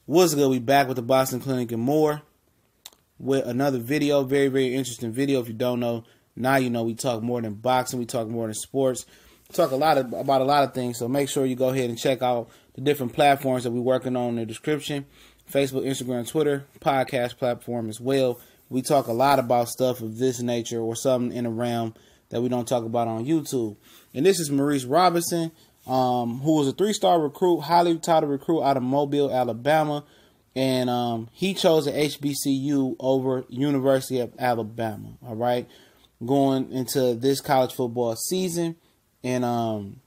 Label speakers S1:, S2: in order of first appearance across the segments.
S1: What's good? We back with the Boston Clinic and more with another video. Very, very interesting video. If you don't know, now you know. We talk more than boxing. We talk more than sports. We talk about a lot of things. So make sure you go ahead and check out the different platforms that we're working on in the description. Facebook, Instagram, Twitter, podcast platform as well. We talk a lot about stuff of this nature or something in the realm that we don't talk about on YouTube. And this is Maurice Robinson, who was a 3-star recruit, highly touted recruit out of Mobile, Alabama. And he chose a HBCU over University of Alabama, all right, going into this college football season. And,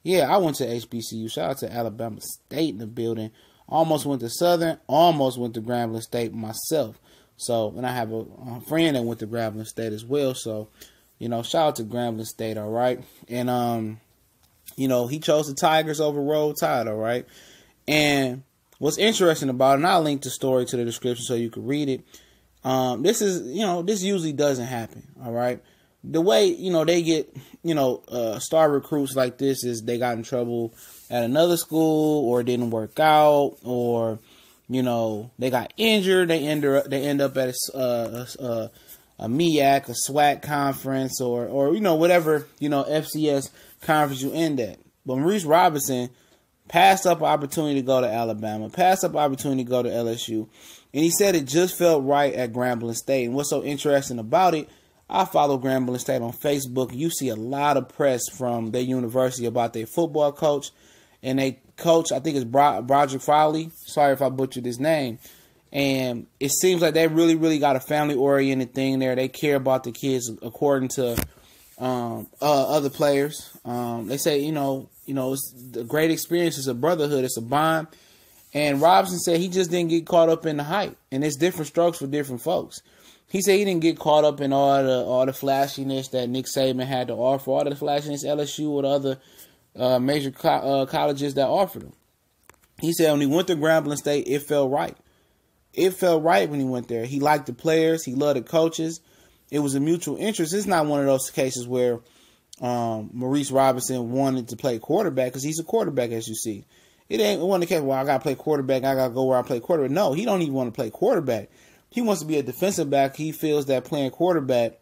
S1: yeah, I went to HBCU. Shout out to Alabama State in the building. Almost went to Southern, almost went to Grambling State myself. So, and I have a friend that went to Grambling State as well. So, you know, shout out to Grambling State, all right. And, you know, he chose the Tigers over Roll Tide, all right. And what's interesting about it, and I'll link the story to the description so you can read it. This is, you know, this usually doesn't happen, all right. The way, you know, they get, you know, star recruits like this is they got in trouble at another school or it didn't work out or, you know, they got injured. They end up at a MEAC, a SWAC conference or, you know, whatever, you know, FCS conference you end at. But Maurice Robinson passed up an opportunity to go to Alabama, passed up an opportunity to go to LSU, and he said it just felt right at Grambling State. And what's so interesting about it, I follow Grambling State on Facebook. You see a lot of press from their university about their football coach, and they coach, I think it's Broderick Fowley. Sorry if I butchered his name. And it seems like they really, really got a family-oriented thing there. They care about the kids according to other players. They say, you know, it's the great experience. It's a brotherhood. It's a bond. And Robinson said he just didn't get caught up in the hype. And it's different strokes for different folks. He said he didn't get caught up in all the flashiness that Nick Saban had to offer, all the flashiness LSU or the other major colleges that offered him. He said when he went to Grambling State, it felt right. It felt right when he went there. He liked the players. He loved the coaches. It was a mutual interest. It's not one of those cases where Maurice Robinson wanted to play quarterback because he's a quarterback, as you see. It ain't one of the cases where I got to play quarterback. I got to go where I play quarterback. No, he don't even want to play quarterback. He wants to be a defensive back. He feels that playing quarterback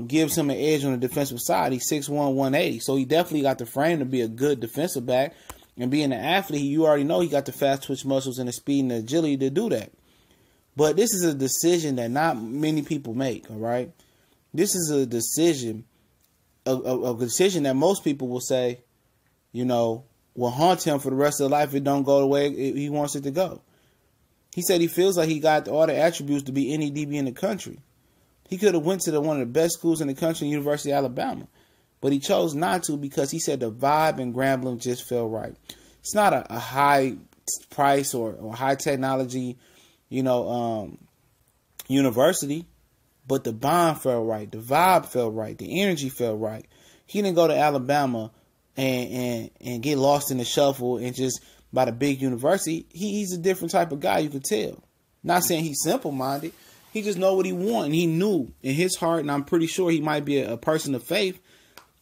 S1: gives him an edge on the defensive side. He's 6'1", 180. So he definitely got the frame to be a good defensive back. And being an athlete, you already know he got the fast twitch muscles and the speed and the agility to do that. But this is a decision that not many people make, all right? This is a decision, a decision that most people will say, you know, will haunt him for the rest of his life if it don't go the way he wants it to go. He said he feels like he got all the attributes to be any DB in the country. He could have went to one of the best schools in the country, University of Alabama. But he chose not to because he said the vibe in Grambling just felt right. It's not a high price or high technology, you know, university. But the bond felt right. The vibe felt right. The energy felt right. He didn't go to Alabama and get lost in the shuffle and just by the big university. He's a different type of guy, you could tell. Not saying he's simple-minded. He just know what he want. And he knew in his heart, and I'm pretty sure he might be a person of faith,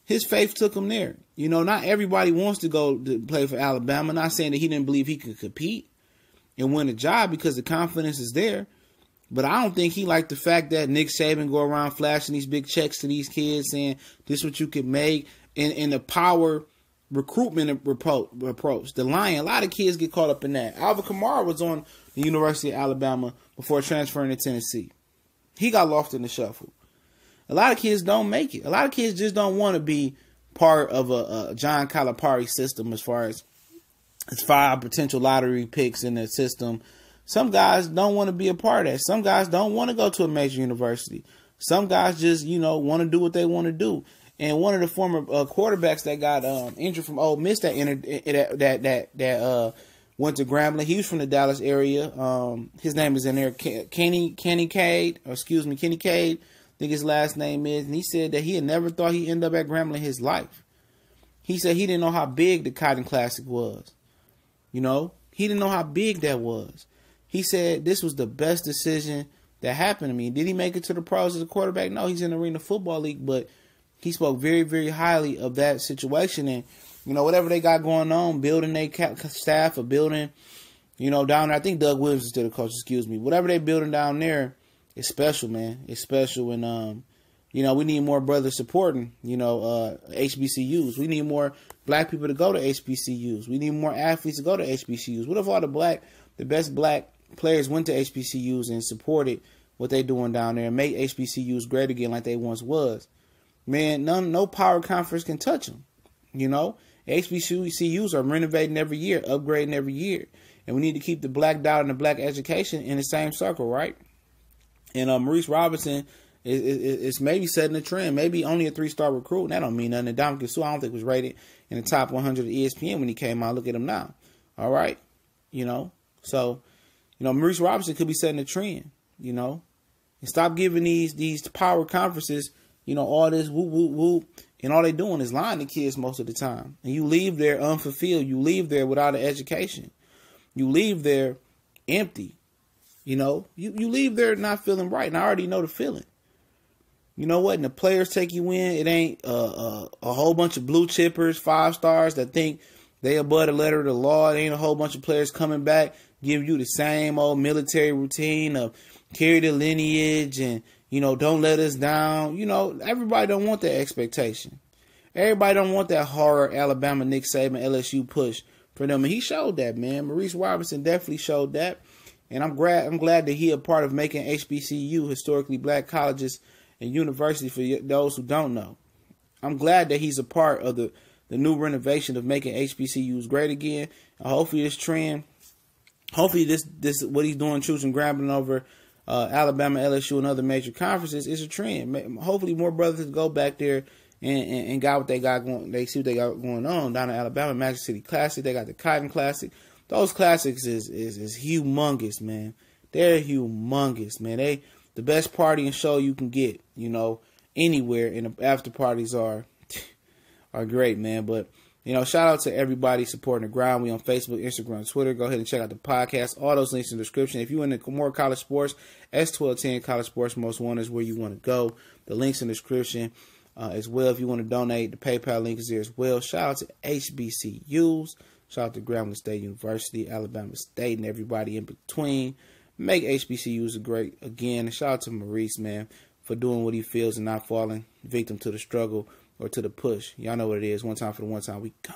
S1: his faith took him there. You know, not everybody wants to go to play for Alabama. Not saying that he didn't believe he could compete and win a job because the confidence is there. But I don't think he liked the fact that Nick Saban go around flashing these big checks to these kids saying this is what you could make in the power recruitment approach. The lying, a lot of kids get caught up in that. Alvin Kamara was on the University of Alabama before transferring to Tennessee. He got lost in the shuffle. A lot of kids don't make it. A lot of kids just don't want to be part of a John Calipari system as far as 5 potential lottery picks in the system. Some guys don't want to be a part of that. Some guys don't want to go to a major university. Some guys just, you know, want to do what they want to do. And one of the former quarterbacks that got injured from Ole Miss that went to Grambling, he was from the Dallas area. His name is in there, Kenny Cade. I think his last name is. And he said that he had never thought he'd end up at Grambling his life. He said he didn't know how big the Cotton Classic was. You know, he didn't know how big that was. He said this was the best decision that happened to me. Did he make it to the pros as a quarterback? No, he's in the Arena Football League, but he spoke very, very highly of that situation. And, you know, whatever they got going on, building their staff or building You know, down there, I think Doug Williams is still the coach, excuse me. Whatever they building down there, it's special, man. It's special. And, you know, we need more brothers supporting, you know, HBCUs. We need more black people to go to HBCUs. We need more athletes to go to HBCUs. What if all the best black players went to HBCUs and supported what they doing down there and make HBCUs great again like they once was? Man, no power conference can touch them. You know, HBCUs are renovating every year, upgrading every year. And we need to keep the black dollar and the black education in the same circle, right? And Maurice Robinson is maybe setting a trend. Maybe only a 3-star recruit. And that don't mean nothing. And Dominic Sue, I don't think was rated in the top 100 of ESPN when he came out. Look at him now. All right. You know, so, you know, Maurice Robinson could be setting a trend, you know. And stop giving these power conferences, you know, all this whoop, whoop, whoop. And all they doing is lying to kids most of the time. And you leave there unfulfilled. You leave there without an education. You leave there empty. You know, you leave there not feeling right. And I already know the feeling. You know what? And the players take you in. It ain't a whole bunch of blue chippers, 5 stars that think they above the letter of the law. It ain't a whole bunch of players coming back, give you the same old military routine of carry the lineage and, you know, don't let us down. You know, everybody don't want that expectation. Everybody don't want that horror Alabama, Nick Saban, LSU push for them. And he showed that, man. Maurice Robinson definitely showed that. And I'm glad that he a part of making HBCU, historically black colleges and universities, for those who don't know. I'm glad that he's a part of the new renovation of making HBCUs great again. And hopefully this trend, hopefully this what he's doing, choosing Grambling over Alabama, LSU, and other major conferences is a trend. Hopefully more brothers go back there and got what they got going. They see what they got going on down in Alabama. Magic City Classic. They got the Cotton Classic. Those classics is humongous, man. They're humongous, man. They the best party and show you can get, you know, anywhere. And the after parties are great, man. But, you know, shout out to everybody supporting the grind. We on Facebook, Instagram, Twitter. Go ahead and check out the podcast. All those links in the description. If you into more college sports, S1210 College Sports Most Wanted is where you want to go. The links in the description as well. If you want to donate, the PayPal link is there as well. Shout out to HBCUs. Shout out to Grambling State University, Alabama State, and everybody in between. Make HBCUs a great again. And shout out to Maurice, man, for doing what he feels and not falling victim to the struggle or to the push. Y'all know what it is. One time for the one time. We go.